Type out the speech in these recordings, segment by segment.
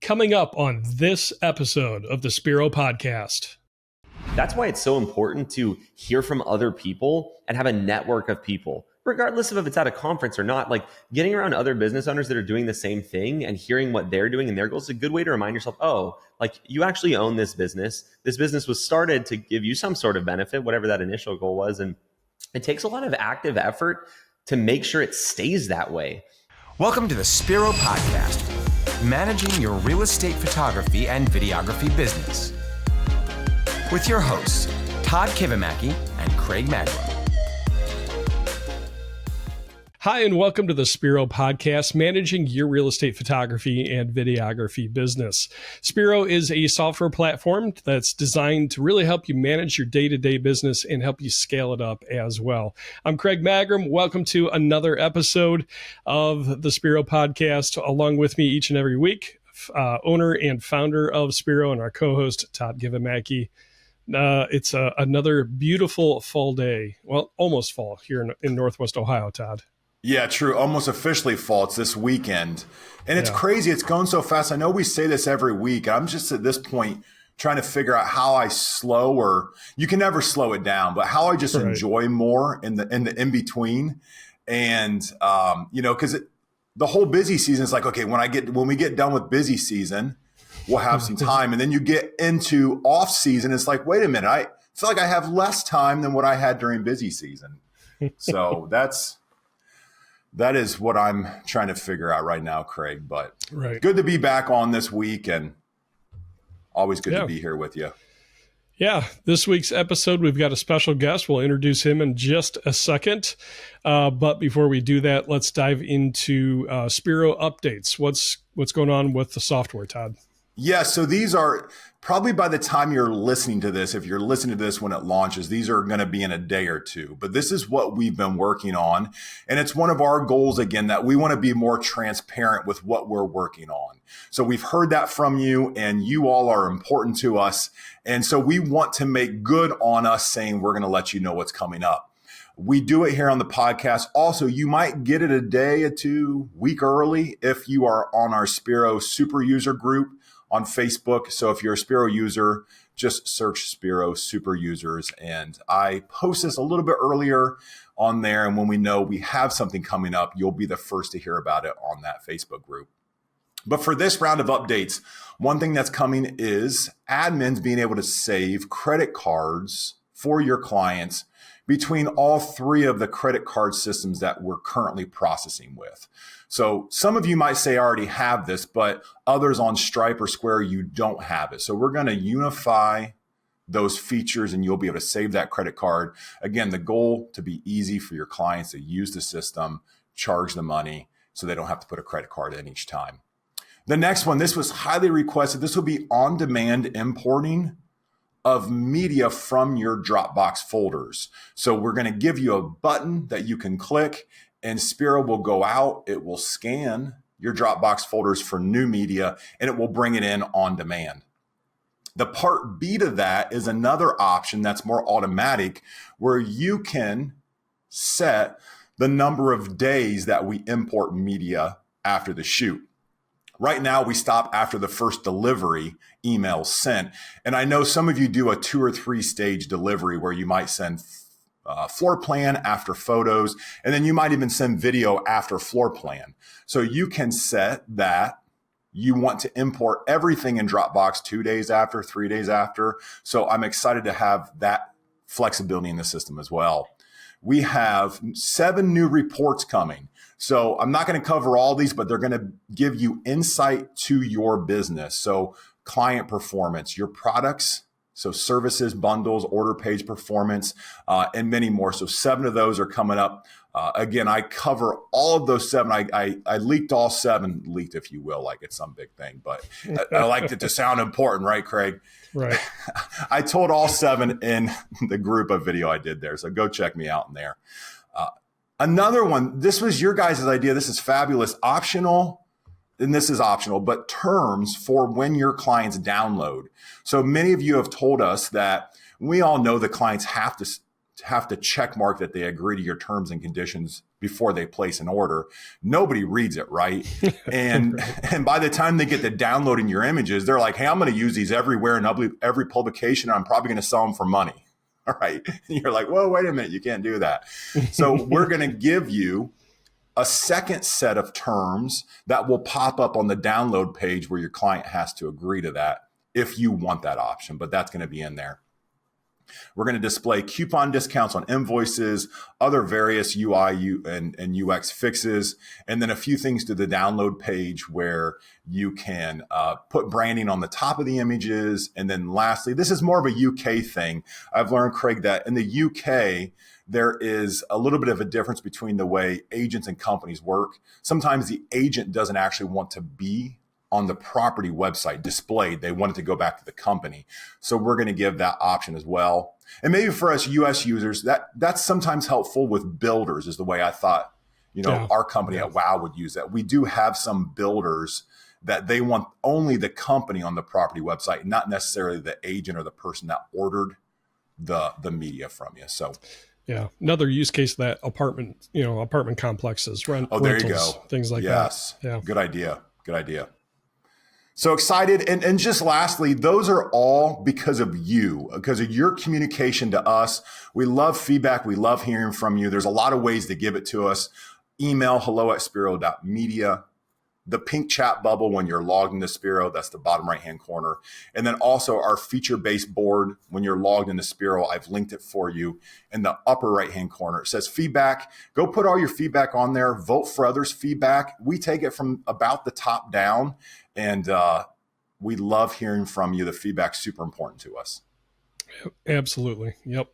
coming up on this episode of the Spiro Podcast. That's why it's so important to hear from other people and have a network of people, regardless of if it's at a conference or not. Like getting around other business owners that are doing the same thing and hearing what they're doing and their goals is a good way to remind yourself, oh, like you actually own this business. This business was started to give you some sort of benefit, whatever that initial goal was. And it takes a lot of active effort to make sure it stays that way. Welcome to the Spiro Podcast, managing your real estate photography and videography business. With your hosts, Todd Kivimaki and Craig Magrum. Hi, and welcome to the Spiro Podcast, managing your real estate photography and videography business. Spiro is a software platform that's designed to really help you manage your day-to-day business and help you scale it up as well. I'm Craig Magrum. Welcome to another episode of the Spiro Podcast. Along with me each and every week, owner and founder of Spiro and our co-host, Todd Kivimaki. It's another beautiful fall day. Well, almost fall here in Northwest Ohio, Todd. Yeah, true. Almost officially fall. It's this weekend. And it's crazy. It's going so fast. I know we say this every week. I'm just at this point trying to figure out how I slow, or you can never slow it down, but how I just enjoy more in the in-between. And, because the whole busy season is like, okay, when we get done with busy season, we'll have some time. And then you get into off season. It's like, wait a minute. I feel like I have less time than what I had during busy season. So that is what I'm trying to figure out right now, Craig. But good to be back on this week, and always good to be here with you. Yeah, this week's episode, we've got a special guest. We'll introduce him in just a second. But before we do that, let's dive into Spiro Updates. What's going on with the software, Todd? Yeah, so these are probably by the time you're listening to this, if you're listening to this when it launches, these are going to be in a day or two. But this is what we've been working on. And it's one of our goals, again, that we want to be more transparent with what we're working on. So we've heard that from you, and you all are important to us. And so we want to make good on us saying we're going to let you know what's coming up. We do it here on the podcast. Also, you might get it a day or two, week early if you are on our Spiro super user group on Facebook. So if you're a Spiro user, just search Spiro super users. And I post this a little bit earlier on there. And when we know we have something coming up, you'll be the first to hear about it on that Facebook group. But for this round of updates, one thing that's coming is admins being able to save credit cards for your clients between all three of the credit card systems that we're currently processing with. So some of you might say I already have this, but others on Stripe or Square, you don't have it. So we're going to unify those features and you'll be able to save that credit card. Again, the goal to be easy for your clients to use the system, charge the money so they don't have to put a credit card in each time. The next one, this was highly requested. This will be on-demand importing of media from your Dropbox folders. So we're going to give you a button that you can click, and Spiro will go out. It will scan your Dropbox folders for new media, and it will bring it in on demand. The part B to that is another option that's more automatic, where you can set the number of days that we import media after the shoot. Right now, we stop after the first delivery email sent. And I know some of you do a 2 or 3 stage delivery where you might send floor plan after photos, and then you might even send video after floor plan. So you can set that you want to import everything in Dropbox 2 days after, 3 days after. So I'm excited to have that flexibility in the system as well. We have 7 new reports coming. So I'm not going to cover all these, but they're going to give you insight to your business. So client performance, your products, so services, bundles, order page performance, and many more. So 7 of those are coming up. Again, I cover all of those 7. I leaked all 7, leaked if you will, like it's some big thing, but I liked it to sound important, right, Craig? Right. I told all 7 in the group of video I did there. So go check me out in there. Another one, this was your guys' idea. This is fabulous. Optional, and this is optional, but terms for when your clients download. So many of you have told us that we all know the clients have to check mark that they agree to your terms and conditions before they place an order. Nobody reads it, right? And and by the time they get to downloading your images, they're like, hey, I'm going to use these everywhere in every publication. I'm probably going to sell them for money. All right. And you're like, whoa, wait a minute. You can't do that. So we're going to give you a second set of terms that will pop up on the download page where your client has to agree to that if you want that option, but that's going to be in there. We're going to display coupon discounts on invoices, other various UI and UX fixes, and then a few things to the download page where you can put branding on the top of the images. And then lastly, this is more of a UK thing. I've learned, Craig, that in the UK, there is a little bit of a difference between the way agents and companies work. Sometimes the agent doesn't actually want to be on the property website displayed. They want it to go back to the company. So we're going to give that option as well. And maybe for us US users, that's sometimes helpful with builders is the way I thought, our company at WOW would use that. We do have some builders that they want only the company on the property website, not necessarily the agent or the person that ordered the media from you. So yeah, another use case of that apartment complexes, rentals, there you go. Things like that. Yeah. Good idea. So excited. And just lastly, those are all because of you, because of your communication to us. We love feedback. We love hearing from you. There's a lot of ways to give it to us. Email hello@spiro.media. The pink chat bubble when you're logged into Spiro, that's the bottom right-hand corner. And then also our feature-based board when you're logged into Spiro, I've linked it for you in the upper right-hand corner. It says feedback. Go put all your feedback on there. Vote for others' feedback. We take it from about the top down, and we love hearing from you. The feedback's super important to us. Absolutely. Yep.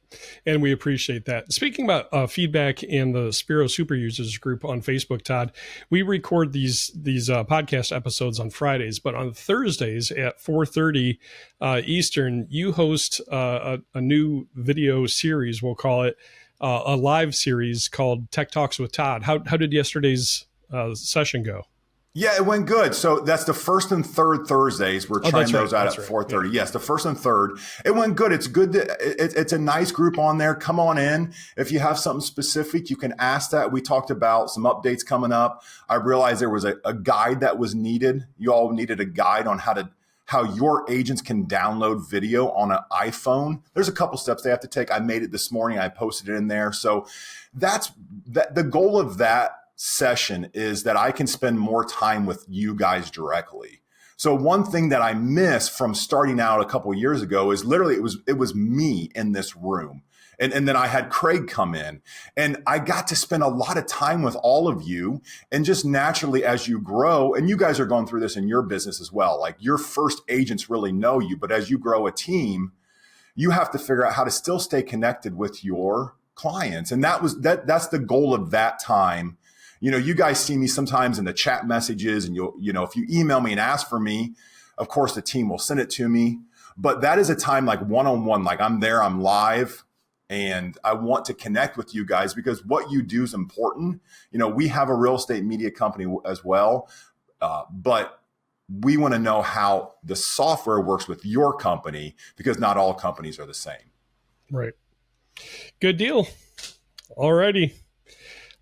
And we appreciate that. Speaking about feedback in the Spiro Super Users group on Facebook, Todd, we record these podcast episodes on Fridays, but on Thursdays at 4:30 Eastern, you host a new video series, we'll call it a live series called Tech Talks with Todd. How did yesterday's session go? Yeah, it went good. So that's the first and third Thursdays. We're trying those out at 4:30. Yeah. Yes, the first and third. It went good. It's good. It's a nice group on there. Come on in. If you have something specific, you can ask that. We talked about some updates coming up. I realized there was a guide that was needed. You all needed a guide on how your agents can download video on an iPhone. There's a couple steps they have to take. I made it this morning. I posted it in there. So that's the goal of that session is that I can spend more time with you guys directly. So one thing that I miss from starting out a couple of years ago is literally it was me in this room. And then I had Craig come in and I got to spend a lot of time with all of you. And just naturally as you grow, and you guys are going through this in your business as well, like your first agents really know you, but as you grow a team, you have to figure out how to still stay connected with your clients. And that's the goal of that time. You guys see me sometimes in the chat messages and if you email me and ask for me, of course the team will send it to me. But that is a time like one-on-one, like I'm there, I'm live, and I want to connect with you guys because what you do is important. We have a real estate media company as well, but we want to know how the software works with your company because not all companies are the same. Right. Good deal. All righty.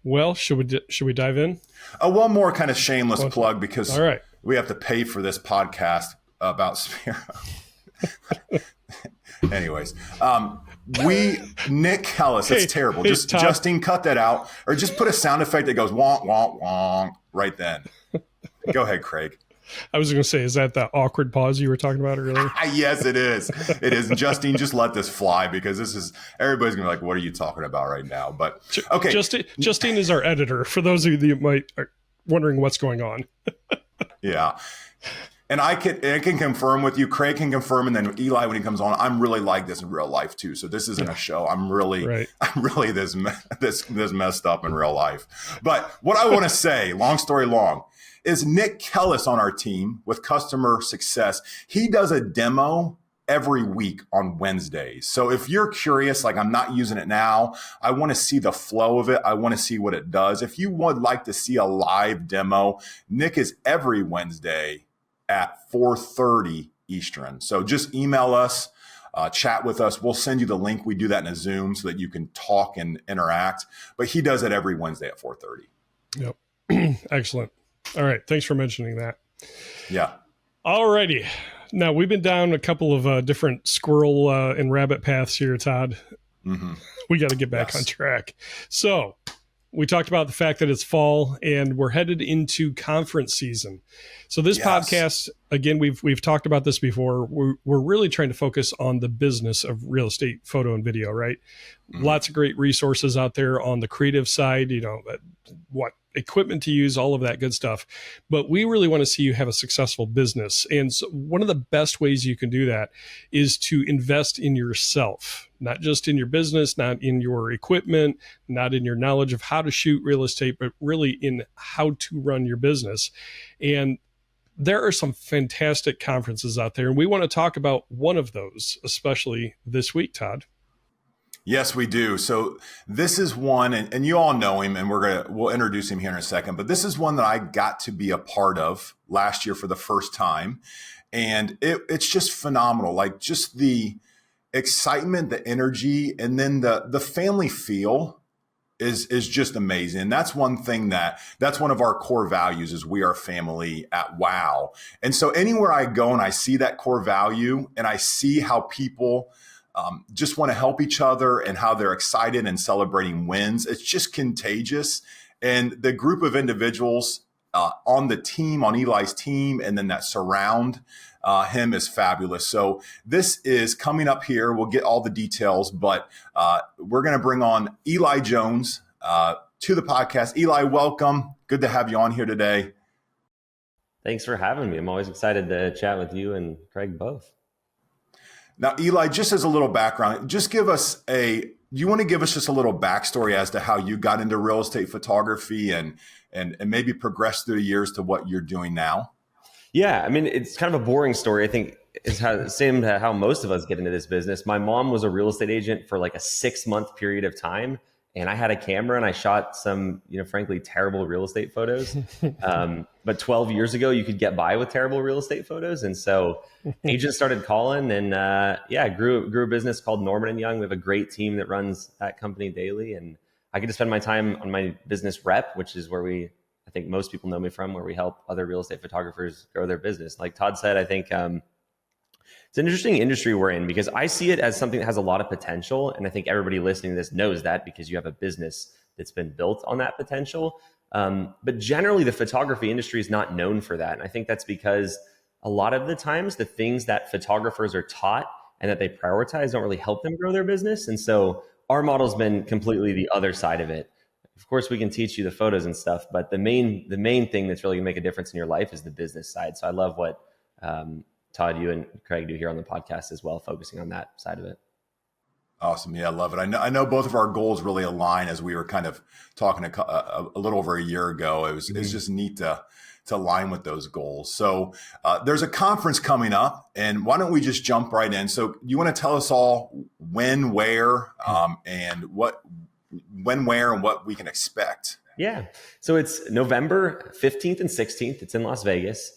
Well, should we dive in? One more kind of shameless plug because all right. We have to pay for this podcast about Spiro. Anyways, Nick Ellis, that's terrible. Hey, Just Justine, cut that out, or just put a sound effect that goes wonk wonk wonk right then. Go ahead, Craig. I was going to say, is that the awkward pause you were talking about earlier? Yes, it is. It is. And Justine, just let this fly because everybody's going to be like, what are you talking about right now? But okay. Justine is our editor for those of you that might are wondering what's going on. Yeah. And I can confirm with you, Craig can confirm. And then Eli, when he comes on, I'm really like this in real life too. So this isn't a show. I'm really this messed up in real life. But what I want to say, long story long, is Nick Kellis on our team with customer success. He does a demo every week on Wednesdays. So if you're curious, like I'm not using it now, I want to see the flow of it. I want to see what it does. If you would like to see a live demo, Nick is every Wednesday at 4:30 Eastern. So just email us. chat with us. We'll send you the link. We do that in a Zoom so that you can talk and interact. But he does it every Wednesday at 4:30. Yep. Excellent. All right. Thanks for mentioning that. Yeah. All righty. Now, we've been down a couple of different squirrel and rabbit paths here, Todd. Mm-hmm. We got to get back on track. So we talked about the fact that it's fall and we're headed into conference season. So this podcast, again, we've talked about this before. We're really trying to focus on the business of real estate photo and video, right? Mm-hmm. Lots of great resources out there on the creative side, what equipment to use, all of that good stuff. But we really want to see you have a successful business. And so one of the best ways you can do that is to invest in yourself, not just in your business, not in your equipment, not in your knowledge of how to shoot real estate, but really in how to run your business. And there are some fantastic conferences out there. And we want to talk about one of those, especially this week, Todd. Yes, we do. So this is one, and you all know him, and we'll introduce him here in a second, but this is one that I got to be a part of last year for the first time. And it's just phenomenal. Like just the excitement, the energy, and then the family feel is just amazing. And that's one thing that's one of our core values is we are family at WOW. And so anywhere I go and I see that core value and I see how people just want to help each other and how they're excited and celebrating wins. It's just contagious. And the group of individuals on the team, on Eli's team, and then that surround him is fabulous. So this is coming up here. We'll get all the details, but we're going to bring on Eli Jones to the podcast. Eli, welcome. Good to have you on here today. Thanks for having me. I'm always excited to chat with you and Craig both. Now, Eli, just as a little background, just give us you want to give us just a little backstory as to how you got into real estate photography and maybe progress through the years to what you're doing now? Yeah, I mean, it's kind of a boring story. I think it's same to how most of us get into this business. My mom was a real estate agent for like a 6-month period of time. And I had a camera and I shot some, frankly, terrible real estate photos. But 12 years ago, you could get by with terrible real estate photos. And so agents started calling and grew a business called Norman & Young. We have a great team that runs that company daily. And I get to spend my time on my business REPP, which is where I think most people know me from, where we help other real estate photographers grow their business. Like Todd said, I think it's an interesting industry we're in because I see it as something that has a lot of potential. And I think everybody listening to this knows that because you have a business that's been built on that potential. But generally, the photography industry is not known for that. And I think that's because a lot of the times the things that photographers are taught and that they prioritize don't really help them grow their business. And so our model's been completely the other side of it. Of course, we can teach you the photos and stuff, but the main thing that's really gonna make a difference in your life is the business side. So I love what Todd, you and Craig do here on the podcast as well, focusing on that side of it. Awesome. Yeah, I love it. I know both of our goals really align as we were kind of talking a little over a year ago. It's just neat to align with those goals. So there's a conference coming up, and why don't we just jump right in? So you want to tell us all when, where, and what we can expect? Yeah. So it's November 15th and 16th. It's in Las Vegas.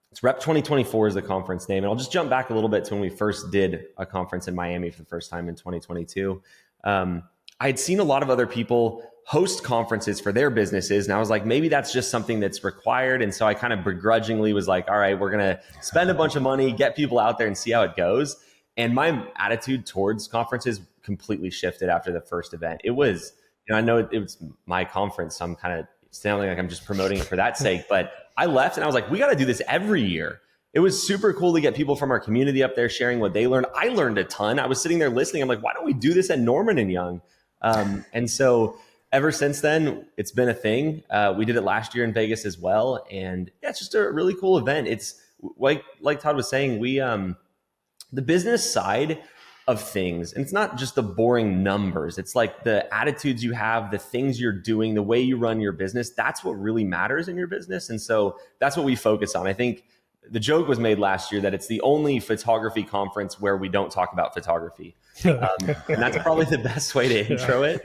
It's REPP 2024 is the conference name. And I'll just jump back a little bit to when we first did a conference in Miami for the first time in 2022. I had seen a lot of other people host conferences for their businesses. And I was like, maybe that's just something that's required. And so I kind of begrudgingly was like, all right, we're going to spend a bunch of money, get people out there and see how it goes. And my attitude towards conferences completely shifted after the first event. It was, I know it was my conference, so I'm kind of sounding like I'm just promoting it for that sake, but I left and I was like, we got to do this every year. It was super cool to get people from our community up there sharing what they learned. I learned a ton. I was sitting there listening. I'm like, why don't we do this at Norman & Young? And so ever since then, it's been a thing. We did it last year in Vegas as well. And yeah, it's just a really cool event. It's like Todd was saying, we, the business side of things, and it's not just the boring numbers. It's like the attitudes you have, the things you're doing, the way you run your business. That's what really matters in your business. And so that's what we focus on. I think the joke was made last year that it's the only photography conference where we don't talk about photography. And that's probably the best way to intro it.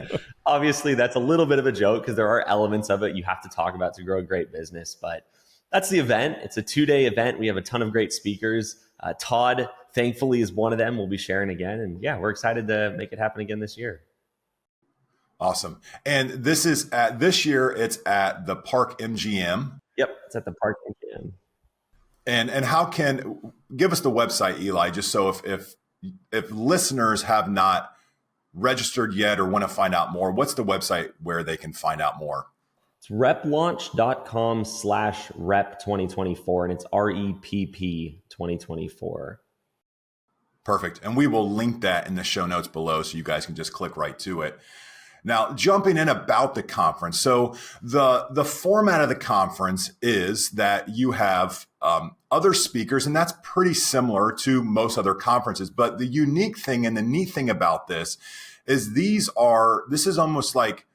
Obviously, that's a little bit of a joke because there are elements of it you have to talk about to grow a great business. But that's the event. It's a 2-day event. We have a ton of great speakers. Todd thankfully is one of them. We'll be sharing again. And yeah, we're excited to make it happen again this year. Awesome. And this year, it's at the Park MGM. Yep. It's at the Park MGM. And give us the website, Eli, just so if listeners have not registered yet or want to find out more, what's the website where they can find out more? It's replaunch.com/rep 2024, and it's REPP 2024. Perfect. And we will link that in the show notes below so you guys can just click right to it. Now, jumping in about the conference. So the format of the conference is that you have other speakers, and that's pretty similar to most other conferences. But the unique thing and the neat thing about this is this is almost like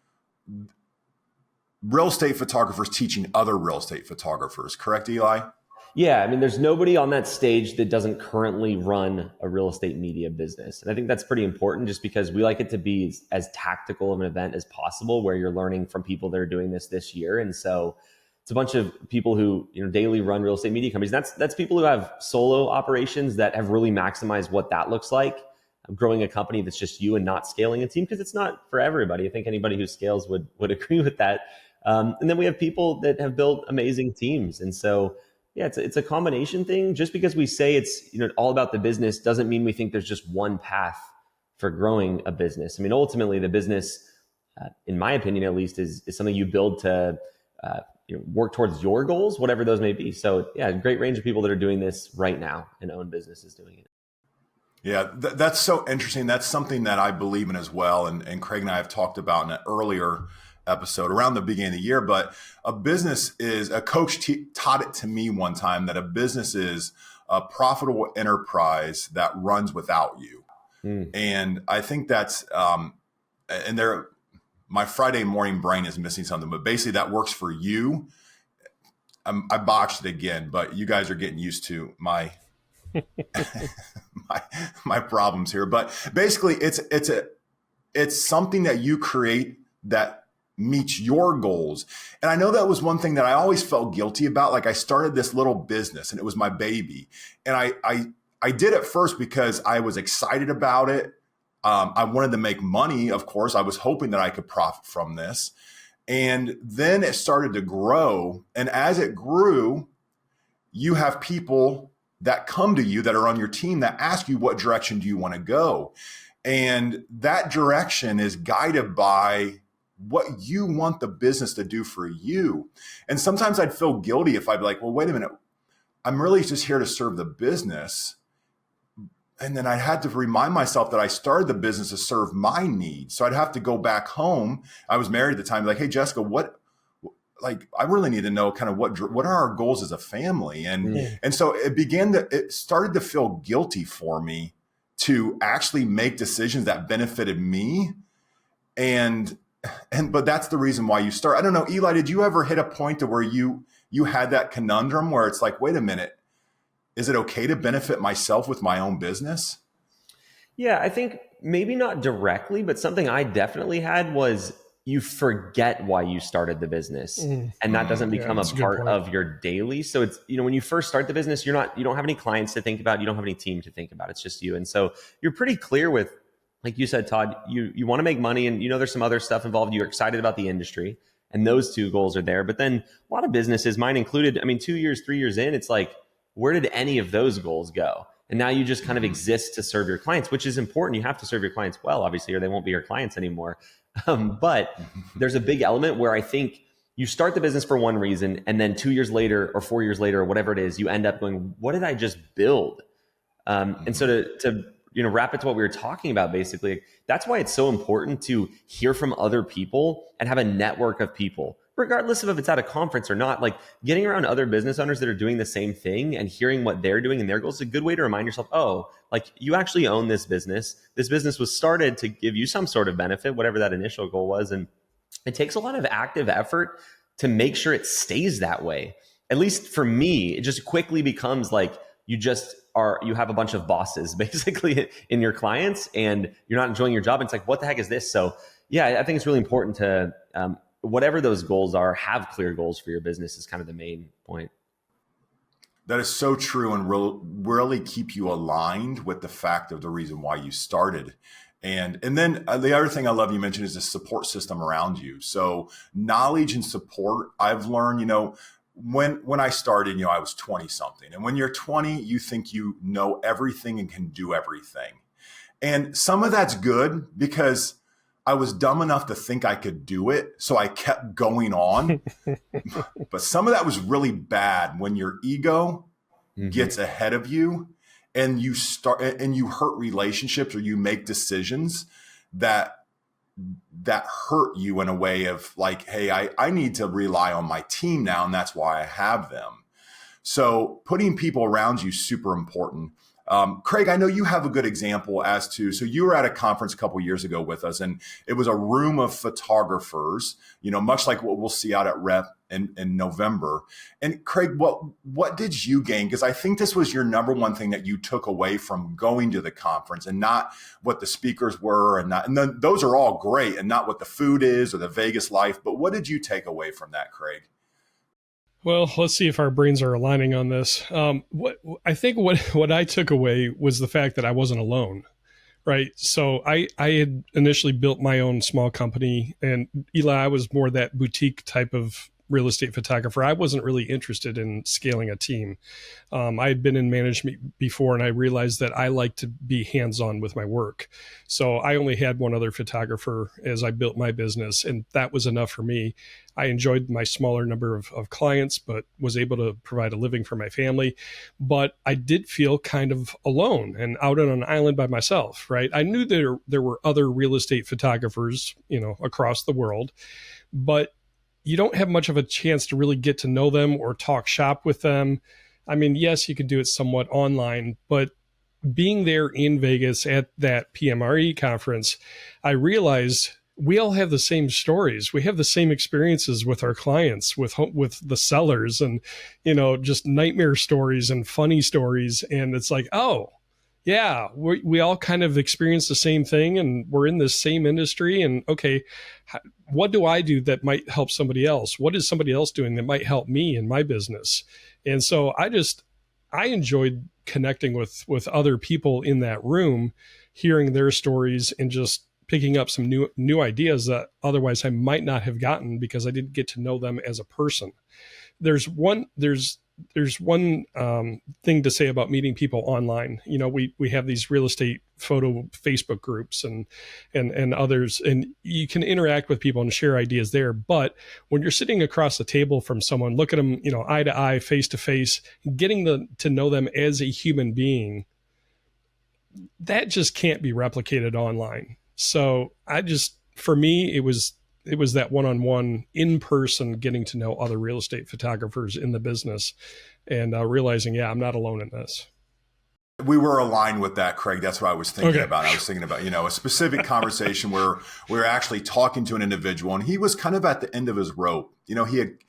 real estate photographers teaching other real estate photographers. Correct, Eli? Yeah, I mean, there's nobody on that stage that doesn't currently run a real estate media business. And I think that's pretty important just because we like it to be as tactical of an event as possible where you're learning from people that are doing this year. And so it's a bunch of people who, daily run real estate media companies. That's people who have solo operations that have really maximized what that looks like. Growing a company that's just you and not scaling a team, because it's not for everybody. I think anybody who scales would agree with that. And then we have people that have built amazing teams. And so, yeah, it's a combination thing. Just because we say it's all about the business doesn't mean we think there's just one path for growing a business. I mean, ultimately, the business, in my opinion at least, is something you build to work towards your goals, whatever those may be. So, yeah, a great range of people that are doing this right now and own businesses doing it. Yeah, that's so interesting. That's something that I believe in as well. And Craig and I have talked about in an earlier episode around the beginning of the year. But a coach taught it to me one time that a business is a profitable enterprise that runs without you. And I think that's, my Friday morning brain is missing something, but basically that works for you. I botched it again, but you guys are getting used to my my problems here. But basically it's something that you create that meets your goals. And I know that was one thing that I always felt guilty about. Like I started this little business and it was my baby. And I did it first because I was excited about it. I wanted to make money. Of course, I was hoping that I could profit from this. And then it started to grow. And as it grew, you have people that come to you that are on your team that ask you, what direction do you want to go? And that direction is guided by what you want the business to do for you. And sometimes I'd feel guilty if I'd be like, well, wait a minute, I'm really just here to serve the business. And then I'd had to remind myself that I started the business to serve my needs. So I'd have to go back home. I was married at the time, like, hey, Jessica, I really need to know kind of what are our goals as a family? And so it started to feel guilty for me to actually make decisions that benefited me. But that's the reason why you start. I don't know, Eli, did you ever hit a point to where you had that conundrum where it's like, wait a minute, is it okay to benefit myself with my own business? Yeah, I think maybe not directly, but something I definitely had was you forget why you started the business, and that doesn't become a part of your daily. So it's, when you first start the business, you don't have any clients to think about. You don't have any team to think about. It's just you. And so you're pretty clear with, like you said, Todd, you want to make money, and there's some other stuff involved. You're excited about the industry, and those two goals are there. But then a lot of businesses, mine included, 2 years, 3 years in, it's like, where did any of those goals go? And now you just kind of exist to serve your clients, which is important. You have to serve your clients well, obviously, or they won't be your clients anymore. But there's a big element where I think you start the business for one reason, and then 2 years later or 4 years later or whatever it is, you end up going, what did I just build? And so to wrap it to what we were talking about, basically, that's why it's so important to hear from other people and have a network of people, regardless of if it's at a conference or not. Like getting around other business owners that are doing the same thing and hearing what they're doing and their goals is a good way to remind yourself, oh, like you actually own this business. This business was started to give you some sort of benefit, whatever that initial goal was. And it takes a lot of active effort to make sure it stays that way. At least for me, it just quickly becomes like you have a bunch of bosses basically in your clients and you're not enjoying your job. And it's like, what the heck is this? So yeah, I think it's really important to, whatever those goals are, have clear goals for your business is kind of the main point. That is so true, and really keep you aligned with the fact of the reason why you started. And then the other thing I love you mentioned is the support system around you. So knowledge and support, I've learned, when I started, I was 20 something. And when you're 20, you think you know everything and can do everything. And some of that's good because I was dumb enough to think I could do it. So I kept going on. But some of that was really bad when your ego gets ahead of you and you hurt relationships, or you make decisions that hurt you in a way of like, hey, I need to rely on my team now. And that's why I have them. So putting people around you is super important. Craig, I know you have a good example so you were at a conference a couple of years ago with us, and it was a room of photographers, much like what we'll see out at REPP in November. And Craig, what did you gain? Because I think this was your number one thing that you took away from going to the conference, and not what the speakers were, and those are all great, and not what the food is or the Vegas life. But what did you take away from that, Craig? Well, let's see if our brains are aligning on this. What I took away was the fact that I wasn't alone, right? So I had initially built my own small company, and Eli, I was more that boutique type of real estate photographer. I wasn't really interested in scaling a team. I had been in management before, and I realized that I like to be hands-on with my work. So I only had one other photographer as I built my business, and that was enough for me. I enjoyed my smaller number of clients, but was able to provide a living for my family. But I did feel kind of alone and out on an island by myself, right? I knew there were other real estate photographers, across the world, but you don't have much of a chance to really get to know them or talk shop with them. I mean, yes, you could do it somewhat online, but being there in Vegas at that PMRE conference, I realized we all have the same stories. We have the same experiences with our clients, with the sellers, and, just nightmare stories and funny stories. And it's like, oh, yeah, we all kind of experience the same thing, and we're in the same industry. And okay, what do I do that might help somebody else? What is somebody else doing that might help me in my business? And so I enjoyed connecting with other people in that room, hearing their stories, and just picking up some new ideas that otherwise I might not have gotten because I didn't get to know them as a person. There's one thing to say about meeting people online. We have these real estate photo Facebook groups and others, and you can interact with people and share ideas there. But when you're sitting across the table from someone, look at them, eye to eye, face to face, getting to know them as a human being, that just can't be replicated online. So for me, it was that one-on-one, in-person, getting to know other real estate photographers in the business, and realizing, I'm not alone in this. We were aligned with that, Craig. That's what I was thinking about. I was thinking about, a specific conversation where we were actually talking to an individual, and he was kind of at the end of his rope. He had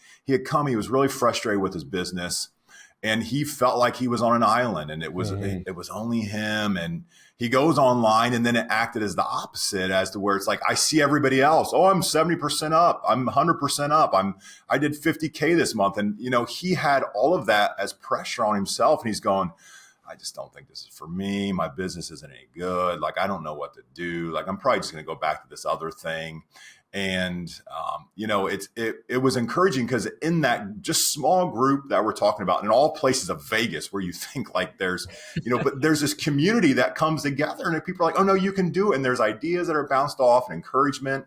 come, he was really frustrated with his business, and he felt like he was on an island, and it was only him. And he goes online, and then it acted as the opposite, as to where it's like, I see everybody else. Oh, I'm 70% up. I'm 100% up. I did 50K this month. And, he had all of that as pressure on himself. And he's going, I just don't think this is for me. My business isn't any good. Like, I don't know what to do. Like, I'm probably just going to go back to this other thing. And, it was encouraging because in that just small group that we're talking about, in all places of Vegas where you think like there's, but there's this community that comes together, and people are like, oh no, you can do it. And there's ideas that are bounced off and encouragement.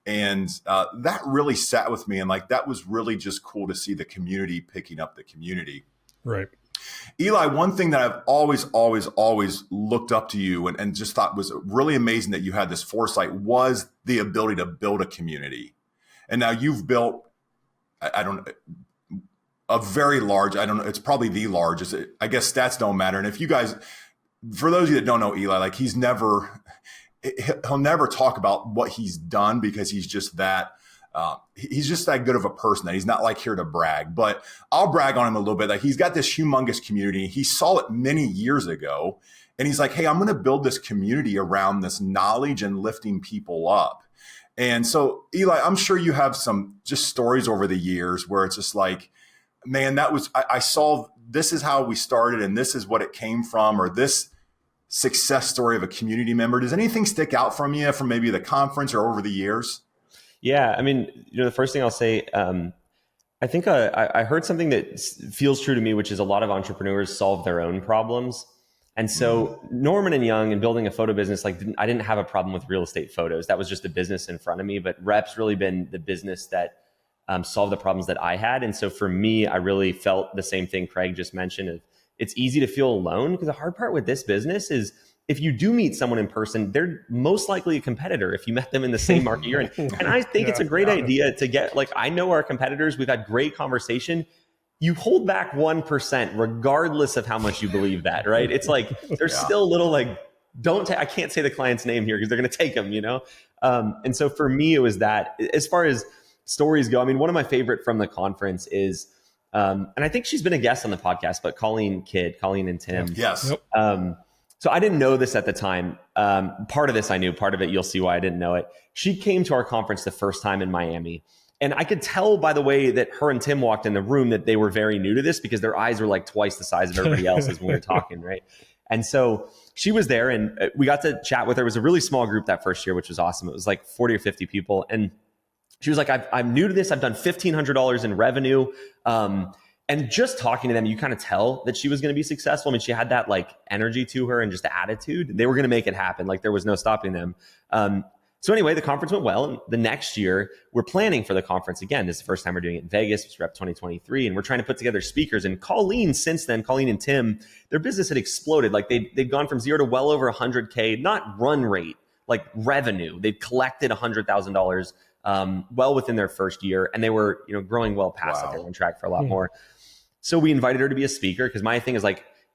And that really sat with me. And like, that was really just cool to see the community picking up the community. Right. Eli, one thing that I've always looked up to you and just thought was really amazing that you had this foresight was the ability to build a community. And now you've built, a very large, it's probably the largest. I guess stats don't matter. And if you guys, for those of you that don't know Eli, like he'll never talk about what he's done because he's just that good of a person that he's not like here to brag, but I'll brag on him a little bit. Like he's got this humongous community. He saw it many years ago, and he's like, hey, I'm going to build this community around this knowledge and lifting people up. And so Eli, I'm sure you have some just stories over the years where it's just like, man, I saw this is how we started and this is what it came from, or this success story of a community member? Does anything stick out from you from maybe the conference or over the years? Yeah. I mean, the first thing I'll say, I think I heard something that feels true to me, which is a lot of entrepreneurs solve their own problems. And so Norman and Young and building a photo business, I didn't have a problem with real estate photos. That was just a business in front of me, but REPP's really been the business that solved the problems that I had. And so for me, I really felt the same thing Craig just mentioned. It's easy to feel alone, because the hard part with this business is if you do meet someone in person, they're most likely a competitor if you met them in the same market you're in. And I think it's a great idea to get, I know our competitors, we've had great conversation. You hold back 1% regardless of how much you believe that, right? It's there's still a little I can't say the client's name here because they're going to take them, And so for me, it was that. As far as stories go, I mean, one of my favorite from the conference is, and I think she's been a guest on the podcast, but Colleen and Tim. Yes. So I didn't know this at the time. Part of this I knew, part of it you'll see why I didn't know it. She came to our conference the first time in Miami. And I could tell by the way that her and Tim walked in the room that they were very new to this, because their eyes were twice the size of everybody else's when we were talking, right? And so she was there and we got to chat with her. It was a really small group that first year, which was awesome. It was 40 or 50 people. And she was like, I'm new to this. I've done $1,500 in revenue. And just talking to them, you kind of tell that she was going to be successful. I mean, she had that energy to her and just the attitude. They were going to make it happen. There was no stopping them. So anyway, the conference went well. And the next year, we're planning for the conference again. This is the first time we're doing it in Vegas. It's REPP 2023. And we're trying to put together speakers. And Colleen and Tim, their business had exploded. They'd gone from 0 to well over 100K, not run rate, revenue. They'd collected $100,000 well within their first year. And they were, growing well past that. They were on track for a lot more. So we invited her to be a speaker, because my thing is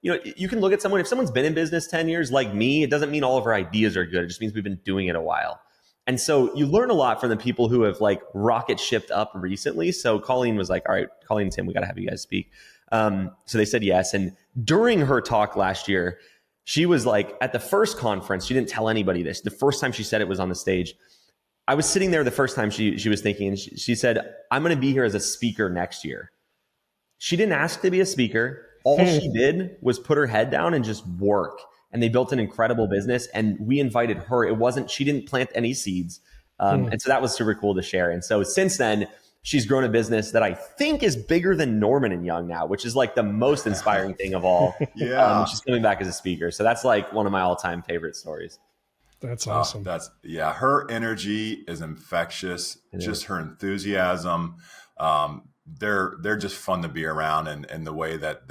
you can look at someone, if someone's been in business 10 years like me, it doesn't mean all of our ideas are good. It just means we've been doing it a while. And so you learn a lot from the people who have rocket shipped up recently. So Colleen was all right, Colleen and Tim, we got to have you guys speak. So they said yes. And during her talk last year, she was at the first conference, she didn't tell anybody this. The first time she said it was on the stage. I was sitting there the first time she was thinking, and she said, I'm going to be here as a speaker next year. She didn't ask to be a speaker. All she did was put her head down and just work. And they built an incredible business, and we invited her. She didn't plant any seeds. And so that was super cool to share. And so since then, she's grown a business that I think is bigger than Norman and Young now, which is the most inspiring thing of all. She's coming back as a speaker. So that's one of my all-time favorite stories. That's awesome. Her energy is infectious. Just her enthusiasm. They're just fun to be around, and the way that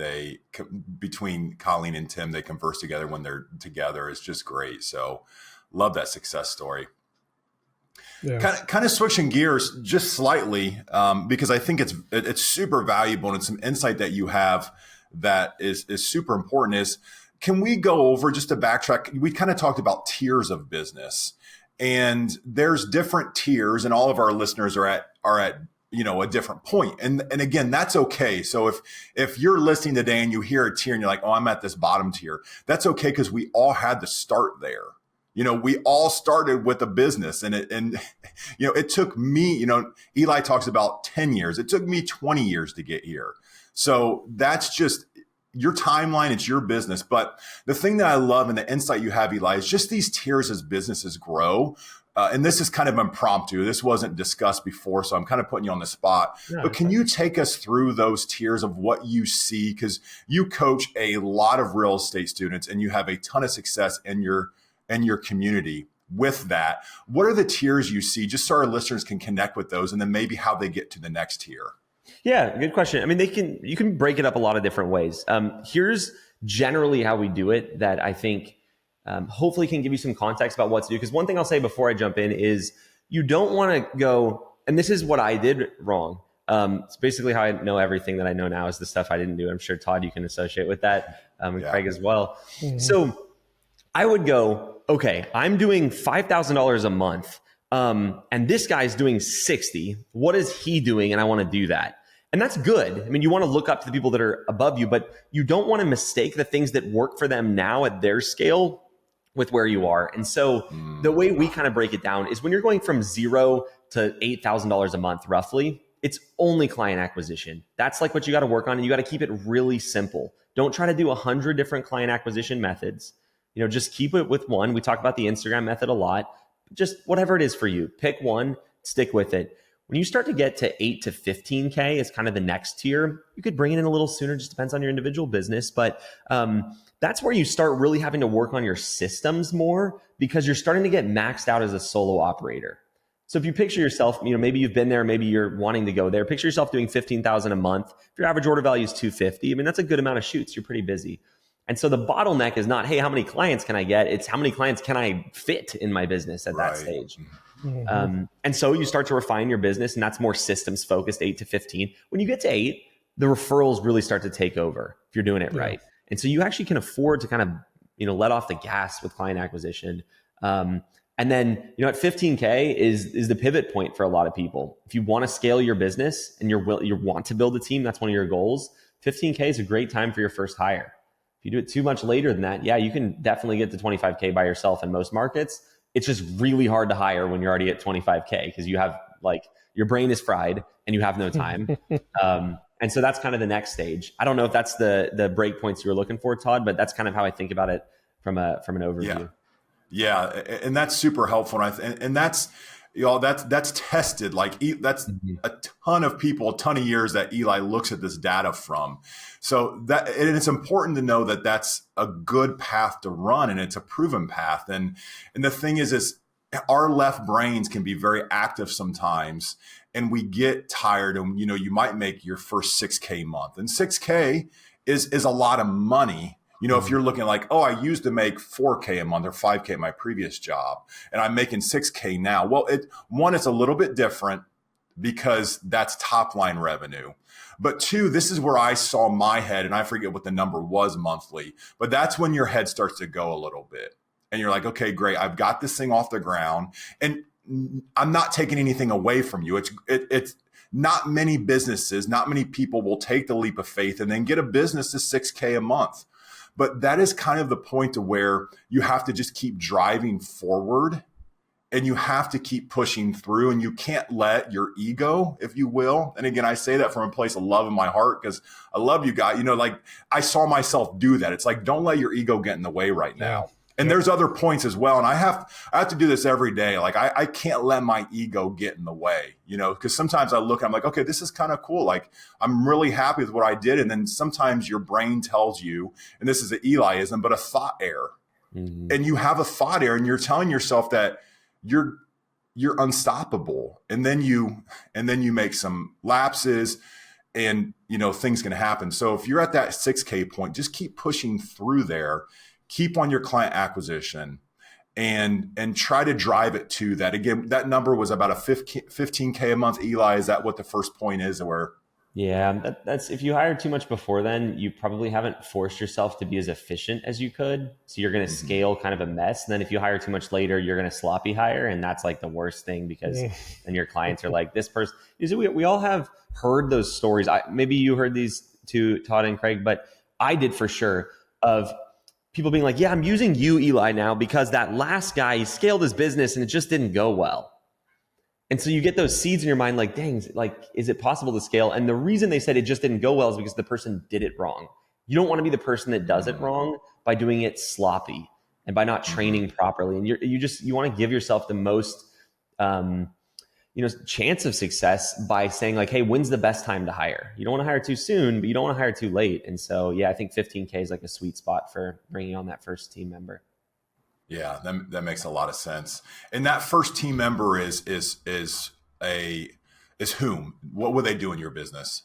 between Colleen and Tim, they converse together when they're together is just great. So love that success story. Yeah. Kind of switching gears just slightly, because I think it's super valuable, and it's some insight that you have that is super important. Can we go over, just to backtrack, we kind of talked about tiers of business, and there's different tiers, and all of our listeners are at a different point. And again, that's okay. So if you're listening today and you hear a tier and you're like, oh, I'm at this bottom tier, that's okay, because we all had to start there. We all started with a business, and it took me, Eli talks about 10 years. It took me 20 years to get here. So that's just your timeline. It's your business. But the thing that I love and the insight you have, Eli, is just these tiers as businesses grow. And this is kind of impromptu. This wasn't discussed before, so I'm kind of putting you on the spot. Yeah, but can you take us through those tiers of what you see? Because you coach a lot of real estate students, and you have a ton of success in your community with that. What are the tiers you see, just so our listeners can connect with those, and then maybe how they get to the next tier? Yeah, good question. I mean, you can break it up a lot of different ways. Here's generally how we do it that I think hopefully can give you some context about what to do. Because one thing I'll say before I jump in is you don't want to go, and this is what I did wrong. It's basically how I know everything that I know now is the stuff I didn't do. I'm sure, Todd, you can associate with that, and Craig as well. Mm-hmm. So I would go, okay, I'm doing $5,000 a month, and this guy's doing 60. What is he doing? And I want to do that. And that's good. I mean, you want to look up to the people that are above you, but you don't want to mistake the things that work for them now at their scale with where you are. And so the way we kind of break it down is when you're going from 0 to $8,000 a month, roughly, it's only client acquisition. That's like what you got to work on, and you got to keep it really simple. Don't try to do 100 different client acquisition methods. Just keep it with one. We talk about the Instagram method a lot. Just whatever it is for you, pick one, stick with it. When you start to get to 8 to 15K is kind of the next tier. You could bring it in a little sooner, just depends on your individual business. But that's where you start really having to work on your systems more, because you're starting to get maxed out as a solo operator. So if you picture yourself, maybe you've been there, maybe you're wanting to go there. Picture yourself doing 15,000 a month. If your average order value is 250, I mean, that's a good amount of shoots. You're pretty busy. And so the bottleneck is not, hey, how many clients can I get? It's how many clients can I fit in my business at that stage? Mm-hmm. And so you start to refine your business, and that's more systems focused, 8 to 15. When you get to 8, the referrals really start to take over if you're doing it right. And so you actually can afford to kind of, let off the gas with client acquisition. And then, at 15K is the pivot point for a lot of people. If you want to scale your business and you want to build a team, that's one of your goals. 15K is a great time for your first hire. If you do it too much later than that, you can definitely get to 25K by yourself in most markets. It's just really hard to hire when you're already at 25K, because you have your brain is fried and you have no time. And so that's kind of the next stage. I don't know if that's the break points you were looking for, Todd, but that's kind of how I think about it from an overview. Yeah. And that's super helpful. And that's, that's tested. That's a ton of people, a ton of years that Eli looks at this data from. So and it's important to know that that's a good path to run, and it's a proven path. And the thing is our left brains can be very active sometimes, and we get tired, and you might make your first 6K month, and 6K is a lot of money. If you're looking like, oh, I used to make 4K a month or 5K at my previous job, and I'm making 6K now. Well, it's a little bit different because that's top line revenue. But two, this is where I saw my head, and I forget what the number was monthly, but that's when your head starts to go a little bit. And you're like, okay, great. I've got this thing off the ground, and I'm not taking anything away from you. It's not many businesses, not many people will take the leap of faith and then get a business to 6K a month. But that is kind of the point to where you have to just keep driving forward, and you have to keep pushing through, and you can't let your ego, if you will. And again, I say that from a place of love in my heart, because I love you guys. I saw myself do that. It's like, don't let your ego get in the way right now. And there's other points as well. And I have to do this every day. I can't let my ego get in the way, because sometimes I look, I'm like, okay, this is kind of cool. I'm really happy with what I did. And then sometimes your brain tells you, and this is an Eliism, but a thought error. Mm-hmm. And you have a thought error, and you're telling yourself that you're unstoppable. And then you make some lapses, and, things can happen. So if you're at that 6K point, just keep pushing through there. Keep on your client acquisition, and try to drive it to that. Again, that number was about a 15K a month. Eli, is that what the first point is? That's if you hire too much before then, you probably haven't forced yourself to be as efficient as you could. So you're going to scale kind of a mess. And then if you hire too much later, you're going to sloppy hire. And that's the worst thing, because then your clients are like, this person. We all have heard those stories. Maybe you heard these too, Todd and Craig, but I did for sure, of people being like, yeah, I'm using you, Eli, now because that last guy, he scaled his business and it just didn't go well. And so you get those seeds in your mind, like, dang, is it possible to scale? And the reason they said it just didn't go well is because the person did it wrong. You don't want to be the person that does it wrong by doing it sloppy and by not training properly. And you want to give yourself the most, chance of success by saying like, hey, when's the best time to hire? You don't want to hire too soon, but you don't want to hire too late. And so, I think 15K is a sweet spot for bringing on that first team member. Yeah, that makes a lot of sense. And that first team member is whom? What would they do in your business?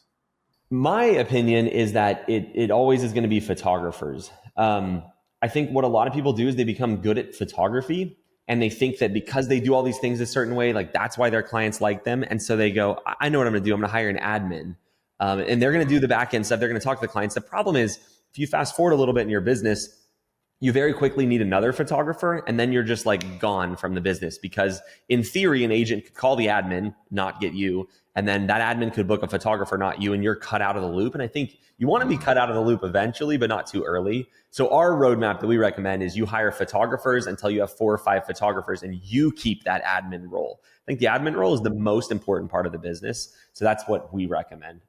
My opinion is that it always is going to be photographers. I think what a lot of people do is they become good at photography, and they think that because they do all these things a certain way, that's why their clients like them. And so they go, I know what I'm going to do. I'm going to hire an admin, and they're going to do the back end stuff. They're going to talk to the clients. The problem is, if you fast forward a little bit in your business, you very quickly need another photographer, and then you're just like gone from the business, because in theory, an agent could call the admin, not get you. And then that admin could book a photographer, not you, and you're cut out of the loop. And I think you want to be cut out of the loop eventually, but not too early. So our roadmap that we recommend is you hire photographers until you have 4 or 5 photographers, and you keep that admin role. I think the admin role is the most important part of the business. So that's what we recommend.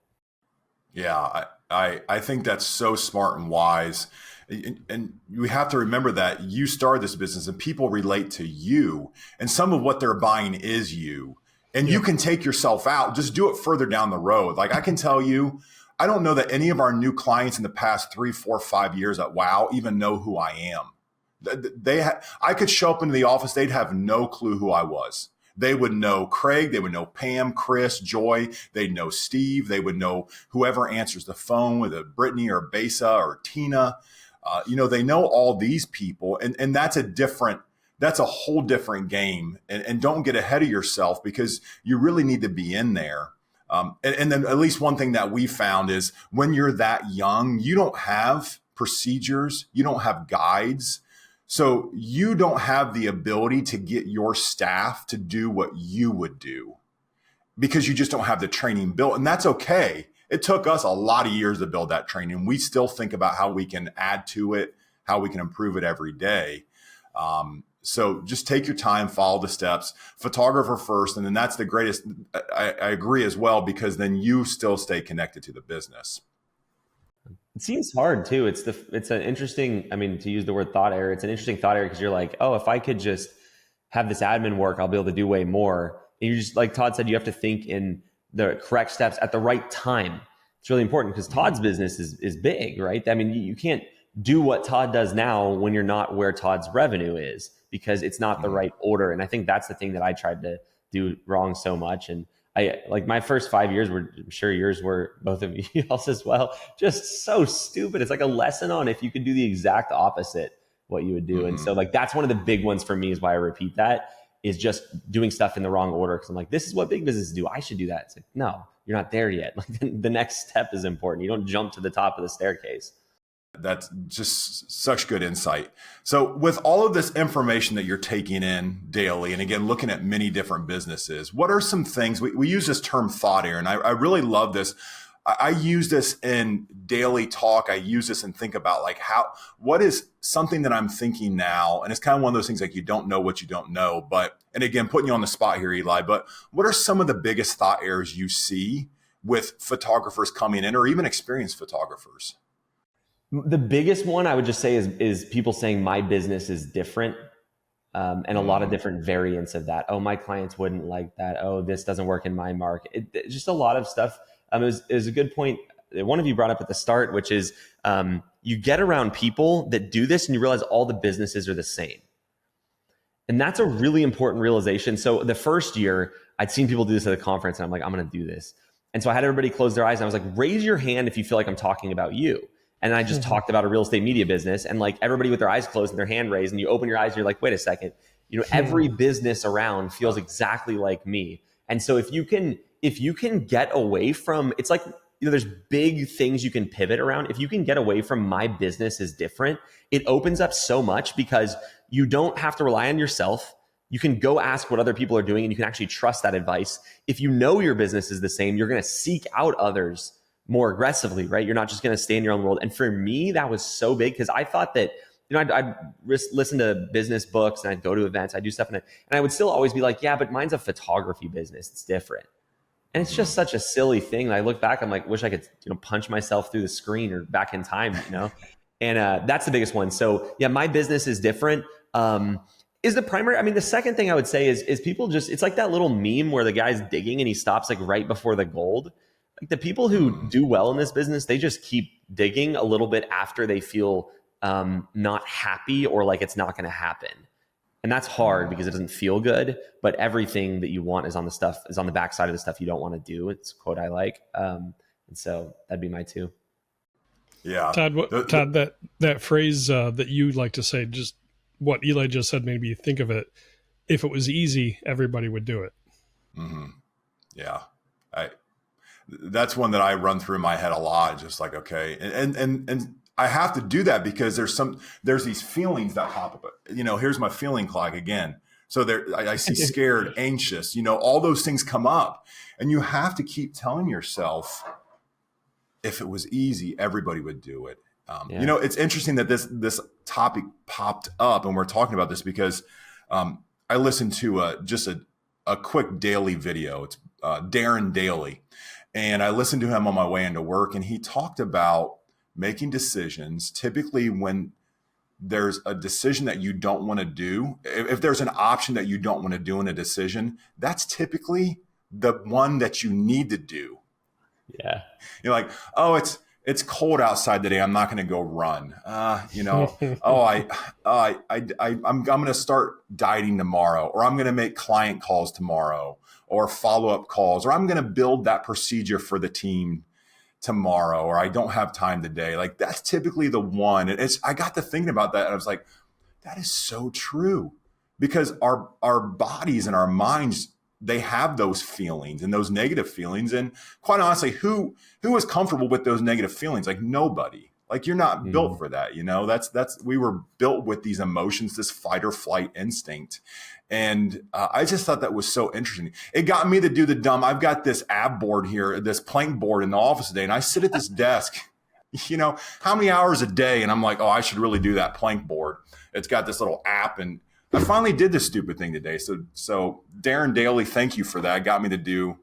Yeah, I think that's so smart and wise. And you have to remember that you started this business and people relate to you, and some of what they're buying is you. And you can take yourself out, just do it further down the road. Like I can tell you, I don't know that any of our new clients in the past 3, 4, 5 years at WOW even know who I am. I could show up into the office, they'd have no clue who I was. They would know Craig, they would know Pam, Chris, Joy, they'd know Steve, they would know whoever answers the phone, whether Brittany or Besa or Tina. They know all these people, and that's a whole different game. And don't get ahead of yourself, because you really need to be in there. And then at least one thing that we found is when you're that young, you don't have procedures, you don't have guides. So you don't have the ability to get your staff to do what you would do, because you just don't have the training built. And that's okay. It took us a lot of years to build that training. We still think about how we can add to it, how we can improve it every day. So just take your time, follow the steps, photographer first. And then that's the greatest. I agree as well, because then you still stay connected to the business. It seems hard too. It's an interesting, to use the word thought error, it's an interesting thought error, because you're like, oh, if I could just have this admin work, I'll be able to do way more. And you just, like Todd said, you have to think in the correct steps at the right time. It's really important, because Todd's business is big, right? You can't do what Todd does now when you're not where Todd's revenue is, because it's not the right order. And I think that's the thing that I tried to do wrong so much. And I, like, my first 5 years were, I'm sure yours were, both of you else as well, just so stupid. It's like a lesson on if you could do the exact opposite, what you would do. And so like, that's one of the big ones for me, is why I repeat that, is just doing stuff in the wrong order. Cause I'm like, this is what big businesses do, I should do that. It's like, no, you're not there yet. Like the next step is important. You don't jump to the top of the staircase. That's just such good insight. So with all of this information that you're taking in daily, and again, looking at many different businesses, what are some things, we use this term thought error, and I really love this. I use this in daily talk. I use this and think about like what is something that I'm thinking now? And it's kind of one of those things like you don't know what you don't know, and again, putting you on the spot here, Eli, but what are some of the biggest thought errors you see with photographers coming in, or even experienced photographers? The biggest one I would just say is people saying my business is different, and a lot of different variants of that. Oh, my clients wouldn't like that. Oh, this doesn't work in my market. Just a lot of stuff. It was a good point one of you brought up at the start, which is you get around people that do this and you realize all the businesses are the same. And that's a really important realization. So the first year, I'd seen people do this at a conference and I'm like, I'm going to do this. And so I had everybody close their eyes and I was like, raise your hand if you feel like I'm talking about you. And I just talked about a real estate media business, and like everybody with their eyes closed and their hand raised, and you open your eyes and you're like, wait a second, every business around feels exactly like me. And so if you can get away from, it's like, there's big things you can pivot around. If you can get away from my business is different, it opens up so much, because you don't have to rely on yourself. You can go ask what other people are doing and you can actually trust that advice. If you know your business is the same, you're going to seek out others more aggressively, right? You're not just going to stay in your own world. And for me, that was so big, because I thought that, I'd listen to business books and I'd go to events, I'd do stuff, and I would still always be like, yeah, but mine's a photography business. It's different. And it's just such a silly thing. And I look back, I'm like, wish I could, punch myself through the screen or back in time, And that's the biggest one. So yeah, my business is different. Is the primary, the second thing I would say is people just, it's like that little meme where the guy's digging and he stops like right before the gold. Like the people who do well in this business, they just keep digging a little bit after they feel not happy or like it's not going to happen. And that's hard because it doesn't feel good, but everything that you want is on the backside of the stuff you don't want to do. It's a quote I like. And so that'd be my two. Yeah. Todd, that phrase that you like to say, just what Eli just said, made me think of it. If it was easy, everybody would do it. Mm-hmm. Yeah. That's one that I run through my head a lot. Just like, okay. And I have to do that because there's these feelings that pop up. Here's my feeling clock again. So I see scared, anxious, all those things come up, and you have to keep telling yourself, if it was easy, everybody would do it. It's interesting that this topic popped up and we're talking about this because I listened to just a quick daily video. It's Darren Daily. And I listened to him on my way into work, and he talked about making decisions. Typically when there's a decision that you don't want to do, if there's an option that you don't want to do in a decision, that's typically the one that you need to do. Yeah. You're like, oh, it's cold outside today. I'm not going to go run. I'm going to start dieting tomorrow, or I'm going to make client calls tomorrow, or follow-up calls, or I'm going to build that procedure for the team tomorrow, or I don't have time today. Like, that's typically the one. And I got to thinking about that, and I was like, that is so true, because our bodies and our minds, they have those feelings and those negative feelings. And quite honestly, who is comfortable with those negative feelings? Like, nobody. Like, you're not built for that. We were built with these emotions, this fight or flight instinct. And I just thought that was so interesting. It got me to do the dumb. I've got this ab board here, this plank board in the office today, and I sit at this desk, how many hours a day? And I'm like, oh, I should really do that plank board. It's got this little app, and I finally did this stupid thing today. So Darren Daly, thank you for that. Got me to do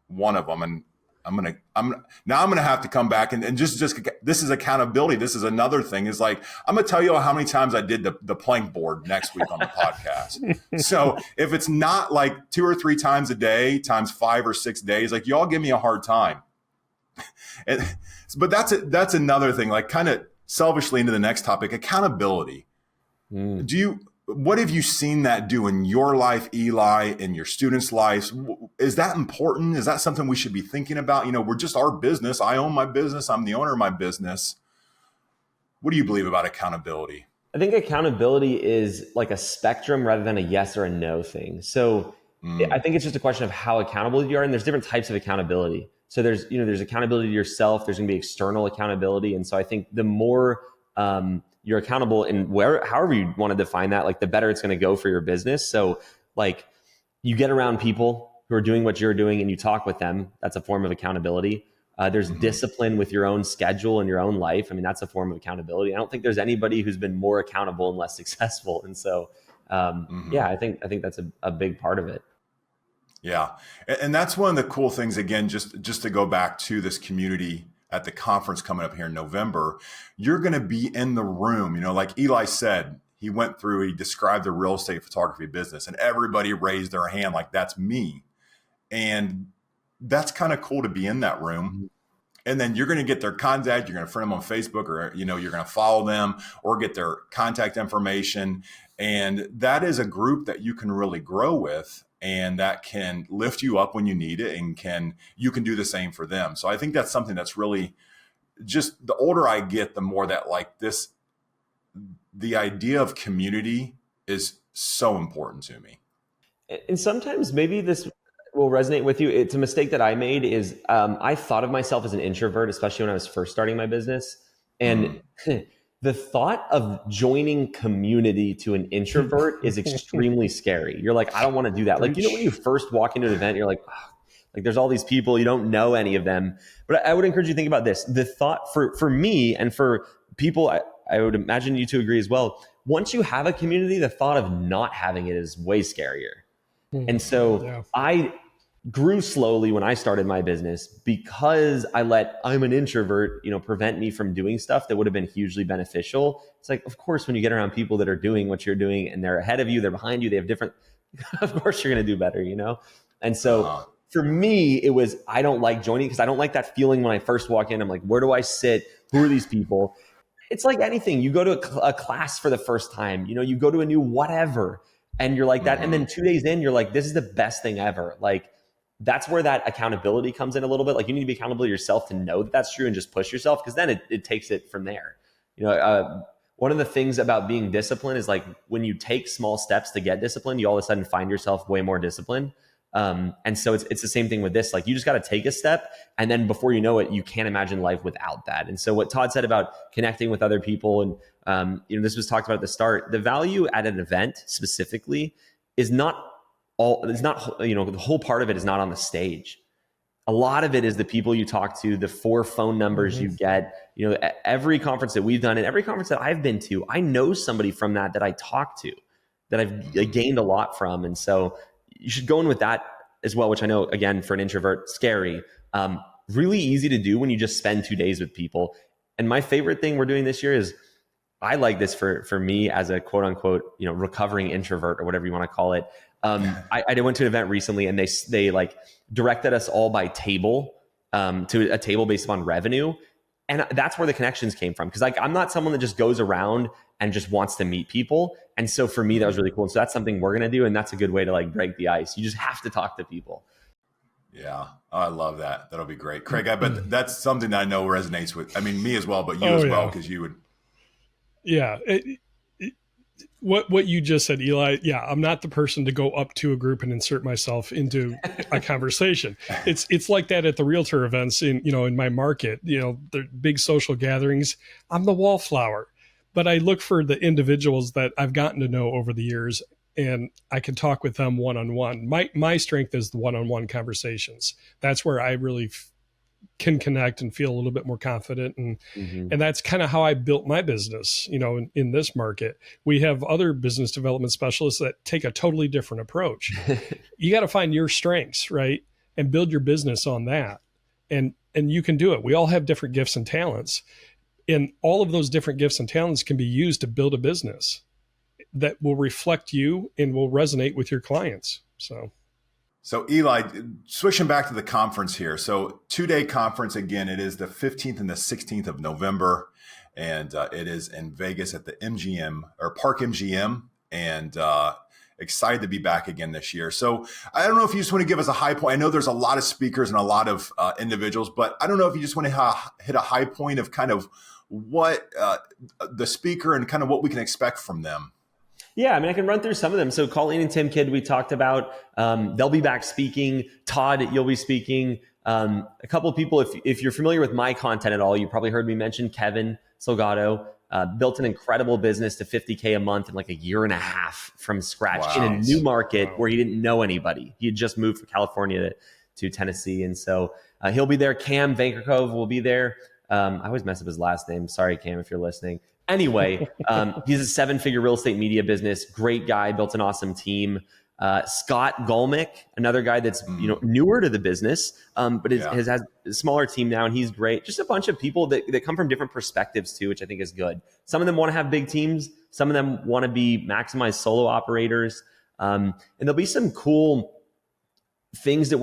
one of them, and I'm gonna have to come back and just this is accountability. This is another thing. Is like, I'm gonna tell you how many times I did the plank board next week on the podcast. So if it's not like 2 or 3 times a day times 5 or 6 days, like, y'all give me a hard time. But that's another thing. Like, kind of selfishly into the next topic, accountability. What have you seen that do in your life, Eli, in your students' lives? Is that important? Is that something we should be thinking about? We're just our business. I own my business. I'm the owner of my business. What do you believe about accountability? I think accountability is like a spectrum rather than a yes or a no thing. So I think it's just a question of how accountable you are. And there's different types of accountability. So there's accountability to yourself. There's going to be external accountability. And so I think the more you're accountable in however you want to define that, like, the better it's going to go for your business. So, like, you get around people who are doing what you're doing and you talk with them. That's a form of accountability. There's discipline with your own schedule and your own life. I mean, that's a form of accountability. I don't think there's anybody who's been more accountable and less successful. And so, I think that's a big part of it. Yeah. And that's one of the cool things, again, just to go back to this community at the conference coming up here in November, you're going to be in the room. Like Eli said, he described the real estate photography business, and everybody raised their hand like, that's me. And that's kind of cool to be in that room. And then you're going to get their contact. You're going to friend them on Facebook, or, you're going to follow them or get their contact information. And that is a group that you can really grow with, and that can lift you up when you need it, and you can do the same for them. So I think that's something that's really, just the older I get, the more that, like, the idea of community is so important to me. And sometimes maybe this will resonate with you. It's a mistake that I made is I thought of myself as an introvert, especially when I was first starting my business. And the thought of joining community to an introvert is extremely scary. You're like, I don't want to do that. Like, when you first walk into an event, you're like, oh, like, there's all these people, you don't know any of them. But I would encourage you to think about this. The thought for me and for people, I would imagine you two agree as well. Once you have a community, the thought of not having it is way scarier. And so I grew slowly when I started my business because I'm an introvert, prevent me from doing stuff that would have been hugely beneficial. It's like, of course, when you get around people that are doing what you're doing and they're ahead of you, they're behind you, they have different, of course you're going to do better, And so for me, it was, I don't like joining because I don't like that feeling when I first walk in. I'm like, where do I sit? Who are these people? It's like anything. You go to a class for the first time, you go to a new whatever, and you're like that. And then 2 days in, you're like, this is the best thing ever. Like, that's where that accountability comes in a little bit. Like, you need to be accountable to yourself to know that that's true and just push yourself, because then it takes it from there. One of the things about being disciplined is, like, when you take small steps to get disciplined, you all of a sudden find yourself way more disciplined. And so it's the same thing with this. Like, you just got to take a step, and then before you know it, you can't imagine life without that. And so what Todd said about connecting with other people, and this was talked about at the start, the value at an event specifically is not the whole part of it is not on the stage. A lot of it is the people you talk to, the 4 phone numbers you get. Every conference that we've done and every conference that I've been to, I know somebody from that I talk to, that I've gained a lot from. And so you should go in with that as well, which I know, again, for an introvert, scary. Really easy to do when you just spend 2 days with people. And my favorite thing we're doing this year is, I like this for me as a quote unquote, recovering introvert, or whatever you want to call it. I went to an event recently, and they like directed us all by table, to a table based on revenue. And that's where the connections came from. Cause like, I'm not someone that just goes around and just wants to meet people. And so for me, that was really cool. And so that's something we're going to do. And that's a good way to like break the ice. You just have to talk to people. Yeah. Oh, I love that. That'll be great. Craig, I bet that's something that I know resonates with, me as well, but you as well, because you would. Yeah. What you just said, Eli, I'm not the person to go up to a group and insert myself into a conversation. It's like that at the realtor events in my market, the big social gatherings. I'm the wallflower, but I look for the individuals that I've gotten to know over the years, and I can talk with them one-on-one. My strength is the one-on-one conversations. That's where I really can connect and feel a little bit more confident. And that's kind of how I built my business, in this market. We have other business development specialists that take a totally different approach. You got to find your strengths, right? And build your business on that. And you can do it. We all have different gifts and talents, and all of those different gifts and talents can be used to build a business that will reflect you and will resonate with your clients. So Eli, switching back to the conference here. So 2-day conference, again, it is the 15th and the 16th of November. And it is in Vegas at the MGM or Park MGM, and excited to be back again this year. So I don't know if you just want to give us a high point. I know there's a lot of speakers and a lot of individuals, but I don't know if you just want to hit a high point of kind of what the speaker and kind of what we can expect from them. Yeah, I can run through some of them. So Colleen and Tim Kidd, we talked about, they'll be back speaking. Todd, you'll be speaking. A couple of people, if you're familiar with my content at all, you probably heard me mention Kevin Salgado, built an incredible business to $50K a month in like a year and a half from scratch in a new market where he didn't know anybody. He had just moved from California to Tennessee. And so he'll be there. Cam Vankerkove will be there. I always mess up his last name. Sorry, Cam, if you're listening. Anyway, he's a 7-figure real estate media business. Great guy, built an awesome team. Scott Gulmick, another guy that's newer to the business, but has a smaller team now, and he's great. Just a bunch of people that come from different perspectives too, which I think is good. Some of them want to have big teams. Some of them want to be maximized solo operators. And there'll be some cool things that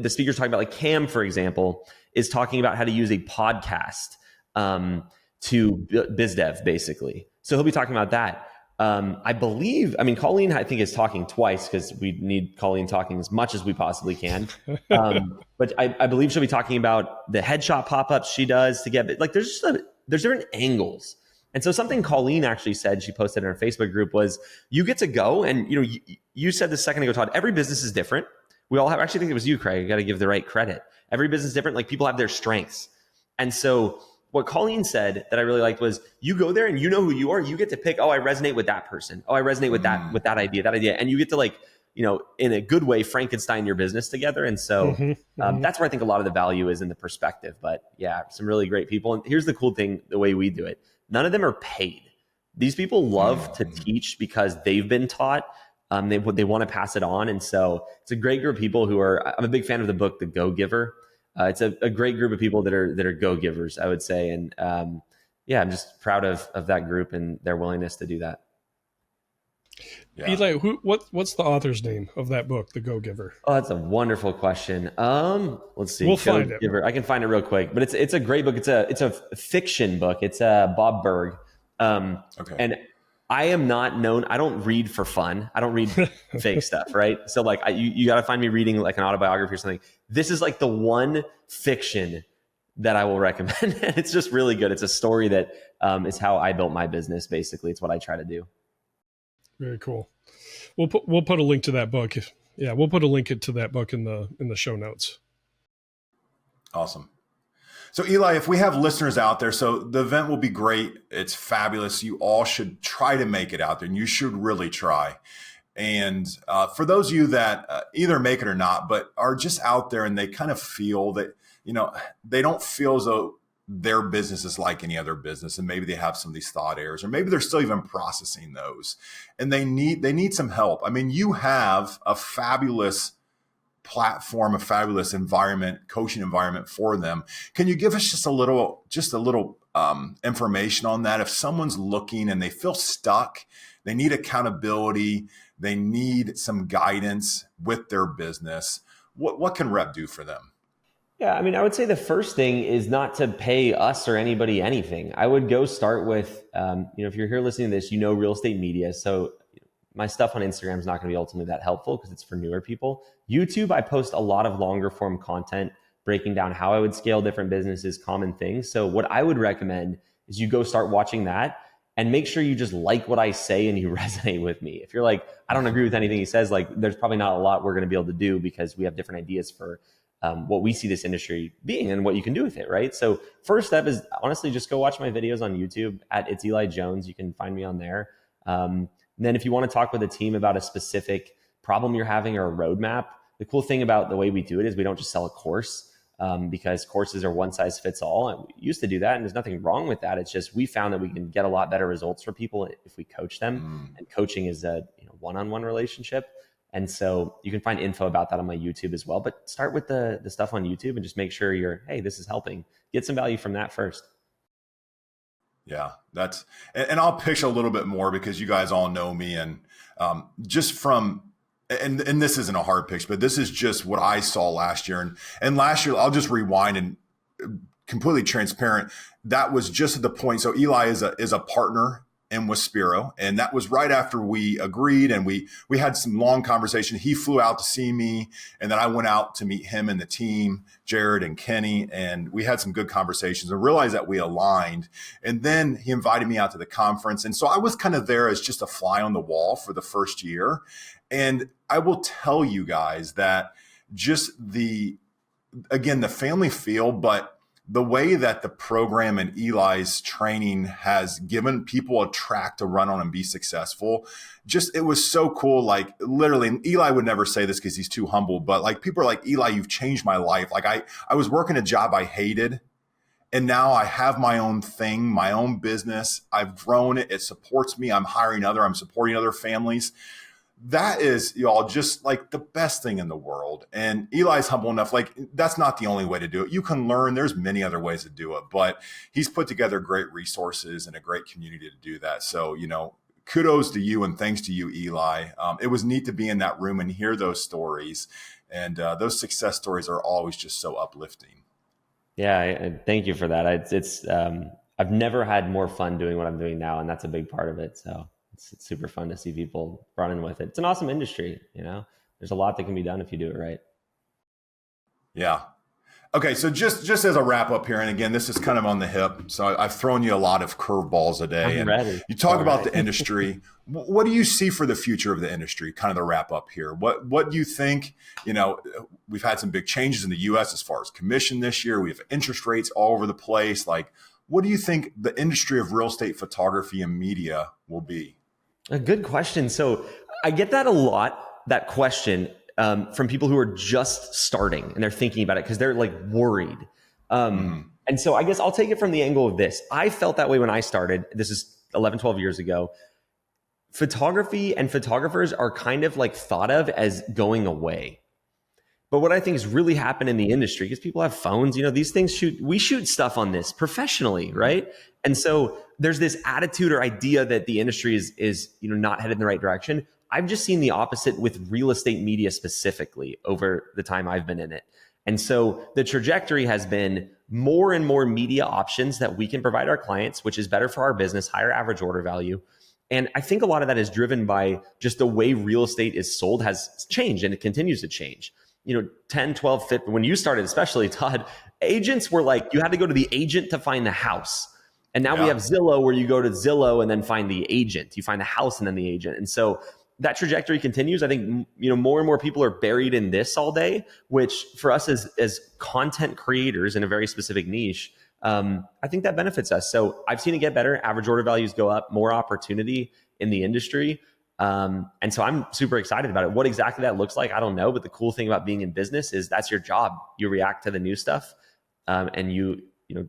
the speakers talking about. Like Cam, for example, is talking about how to use a podcast to biz dev, basically. So he'll be talking about that. Colleen, I think, is talking twice, because we need Colleen talking as much as we possibly can. But I believe she'll be talking about the headshot pop-ups she does to get, like, there's different angles. And so something Colleen actually said, she posted in her Facebook group, was you get to go, and you said this a second ago, Todd, every business is different. We all have, actually, I think it was you, Craig, you got to give the right credit. Every business is different. Like, people have their strengths. And so what Colleen said that I really liked was, you go there and you know who you are. You get to pick, I resonate with that person. I resonate with that idea. And you get to, like, in a good way, Frankenstein your business together. And so that's where I think a lot of the value is in the perspective. But yeah, some really great people. And here's the cool thing, the way we do it, none of them are paid. These people love to teach because they've been taught. They want to pass it on. And so it's a great group of people who are, I'm a big fan of the book, The Go-Giver. It's a great group of people that are go-givers, I would say. And I'm just proud of that group and their willingness to do that. Yeah. Eli, what's the author's name of that book, The Go-Giver? Oh, that's a wonderful question. Let's see. We'll find it. I can find it real quick, but it's a great book. It's a fiction book. It's Bob Berg. Okay. And I am not known. I don't read for fun. I don't read fake stuff, right? So like, you got to find me reading like an autobiography or something. This is like the one fiction that I will recommend. And it's just really good. It's a story that is how I built my business. Basically, it's what I try to do. Very cool. We'll put a link to that book Yeah, we'll put a link to that book in the show notes. Awesome. So Eli, if we have listeners out there, so the event will be great. It's fabulous. You all should try to make it out there, and you should really try. And for those of you that either make it or not, but are just out there and they kind of feel that, they don't feel as though their business is like any other business, and maybe they have some of these thought errors, or maybe they're still even processing those, and they need some help. I mean, you have a fabulous platform, a fabulous environment, coaching environment for them. Can you give us just a little information on that? If someone's looking and they feel stuck, they need accountability, they need some guidance with their business, what can REPP do for them? Yeah, I mean, I would say the first thing is not to pay us or anybody anything. I would go start with, if you're here listening to this, real estate media. So my stuff on Instagram is not going to be ultimately that helpful because it's for newer people. YouTube, I post a lot of longer form content breaking down how I would scale different businesses, common things. So what I would recommend is you go start watching that and make sure you just like what I say and you resonate with me. If you're like, I don't agree with anything he says, like there's probably not a lot we're going to be able to do because we have different ideas for what we see this industry being and what you can do with it, right? So first step is honestly just go watch my videos on YouTube at It's Eli Jones. You can find me on there. And then if you want to talk with a team about a specific problem you're having or a roadmap, the cool thing about the way we do it is we don't just sell a course because courses are one size fits all. And we used to do that, and there's nothing wrong with that. It's just we found that we can get a lot better results for people if we coach them. And coaching is a one-on-one relationship. And so you can find info about that on my YouTube as well. But start with the stuff on YouTube and just make sure hey, this is helping. Get some value from that first. Yeah, and I'll pitch a little bit more because you guys all know me, and just from, and this isn't a hard pitch, but this is just what I saw last year. And last year, I'll just rewind and completely transparent. That was just at the point. So Eli is a partner and with Spiro. And that was right after we agreed, and we had some long conversation. He flew out to see me, and then I went out to meet him and the team, Jared and Kenny, and we had some good conversations and realized that we aligned. And then he invited me out to the conference. And so I was kind of there as just a fly on the wall for the first year. And I will tell you guys that just the family feel, but the way that the program and Eli's training has given people a track to run on and be successful, it was so cool. Like literally, and Eli would never say this because he's too humble, but like people are like, Eli, you've changed my life. Like I was working a job I hated, and now I have my own thing, my own business. I've grown it. It supports me. I'm supporting other families. That is, y'all, just like the best thing in the world. And Eli's humble enough, like that's not the only way to do it. You can learn, there's many other ways to do it, but he's put together great resources and a great community to do that. So, kudos to you and thanks to you, Eli. It was neat to be in that room and hear those stories. And those success stories are always just so uplifting. Yeah, thank you for that. I've never had more fun doing what I'm doing now, and that's a big part of it. So it's super fun to see people running with it. It's an awesome industry. There's a lot that can be done if you do it right. Yeah. Okay. So just as a wrap up here, and again, this is kind of on the hip. So I've thrown you a lot of curveballs a day. I'm and ready. You talk about the industry. What do you see for the future of the industry? Kind of the wrap up here. What do you think? We've had some big changes in the U.S. as far as commission this year. We have interest rates all over the place. Like, what do you think the industry of real estate photography and media will be? A good question. So I get that a lot, that question from people who are just starting and they're thinking about it because they're like worried. And so I guess I'll take it from the angle of this. I felt that way when I started. This is 11, 12 years ago. Photography and photographers are kind of like thought of as going away. But what I think has really happened in the industry, because people have phones, these things we shoot stuff on this professionally, right? And so there's this attitude or idea that the industry is not headed in the right direction. I've just seen the opposite with real estate media specifically over the time I've been in it. And so the trajectory has been more and more media options that we can provide our clients, which is better for our business, higher average order value. And I think a lot of that is driven by just the way real estate is sold has changed, and it continues to change. 10, 12, 15, when you started, especially Todd, agents were like, you had to go to the agent to find the house. And now we have Zillow, where you go to Zillow and then find the agent. You find the house and then the agent. And so that trajectory continues, I think, more and more people are buried in this all day, which for us as content creators in a very specific niche, I think that benefits us. So I've seen it get better. Average order values go up, more opportunity in the industry. And so I'm super excited about it. What exactly that looks like, I don't know. But the cool thing about being in business is that's your job. You react to the new stuff, and you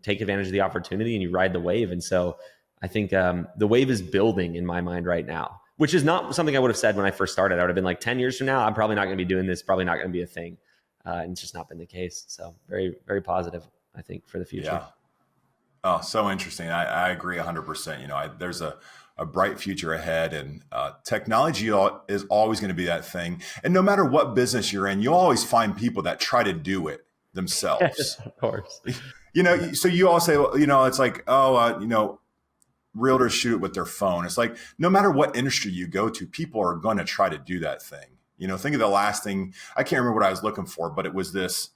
take advantage of the opportunity and you ride the wave. And so I think the wave is building in my mind right now, which is not something I would have said when I first started. I would have been like 10 years from now, I'm probably not going to be doing this, probably not going to be a thing. And it's just not been the case. So very, very positive, I think, for the future. Yeah. Oh, so interesting. I agree 100%. There's a bright future ahead, and technology is always going to be that thing. And no matter what business you're in, you'll always find people that try to do it themselves. Of course. So you all say, it's like, realtors shoot it with their phone. It's like, no matter what industry you go to, people are going to try to do that thing. Think of the last thing, I can't remember what I was looking for, but it was this,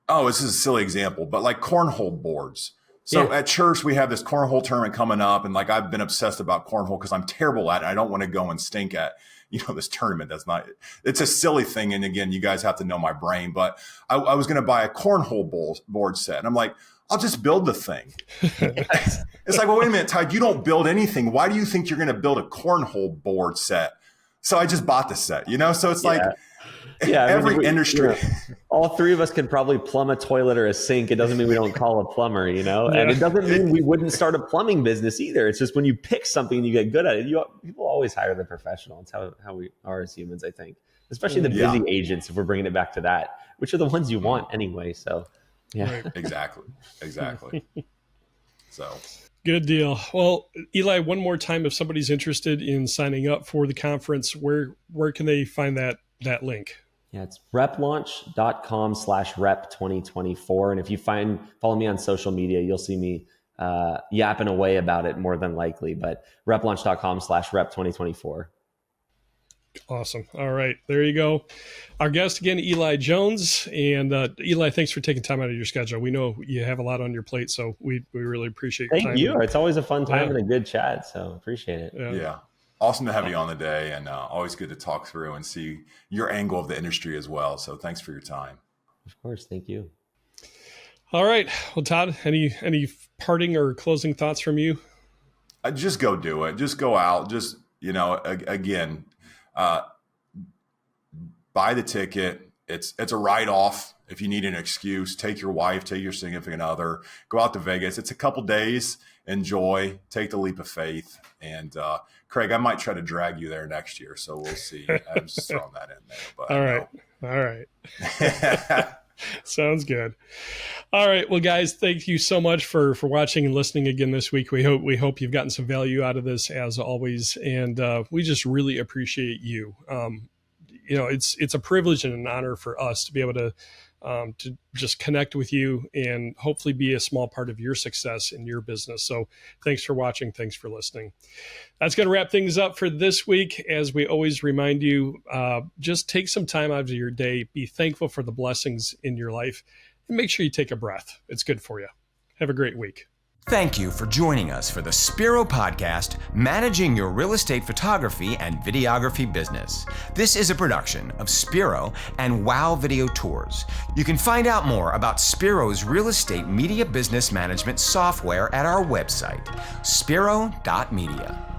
this is a silly example, but like cornhole boards. So at church, we have this cornhole tournament coming up, and like I've been obsessed about cornhole because I'm terrible at it. I don't want to go and stink at, this tournament. It's a silly thing. And again, you guys have to know my brain, but I was going to buy a cornhole board set. And I'm like, I'll just build the thing. It's like, well, wait a minute, Todd, you don't build anything. Why do you think you're going to build a cornhole board set? So I just bought the set, so it's like every industry. All three of us could probably plumb a toilet or a sink. It doesn't mean we don't call a plumber, and it doesn't mean we wouldn't start a plumbing business either. It's just when you pick something and you get good at it, people always hire the professional. It's how we are as humans, I think, especially the busy agents, if we're bringing it back to that, which are the ones you want anyway. So yeah, exactly. So good deal. Well, Eli, one more time, if somebody's interested in signing up for the conference, where can they find that link? Yeah, it's replaunch.com/rep2024. And if you follow me on social media, you'll see me yapping away about it more than likely, but replaunch.com/rep2024. Awesome. All right. There you go. Our guest again, Eli Jones. And Eli, thanks for taking time out of your schedule. We know you have a lot on your plate, so we really appreciate your time. Thank you. It's always a fun time and a good chat, so appreciate it. Yeah. Awesome to have you on the day, and always good to talk through and see your angle of the industry as well. So thanks for your time. Of course. Thank you. All right. Well, Todd, any parting or closing thoughts from you? Just go do it. Just go out. Just, again, buy the ticket. It's a write-off. If you need an excuse, take your wife, take your significant other, go out to Vegas. It's a couple days. Enjoy, take the leap of faith. And Craig, I might try to drag you there next year. So we'll see. I'm just throwing that in there. But All right. Sounds good. All right. Well, guys, thank you so much for watching and listening again this week. We hope you've gotten some value out of this as always. And we just really appreciate you. It's a privilege and an honor for us to be able to just connect with you and hopefully be a small part of your success in your business. So thanks for watching. Thanks for listening. That's going to wrap things up for this week. As we always remind you, just take some time out of your day, be thankful for the blessings in your life, and make sure you take a breath. It's good for you. Have a great week. Thank you for joining us for the Spiro Podcast, Managing Your Real Estate Photography and Videography Business. This is a production of Spiro and Wow Video Tours. You can find out more about Spiro's real estate media business management software at our website, spiro.media.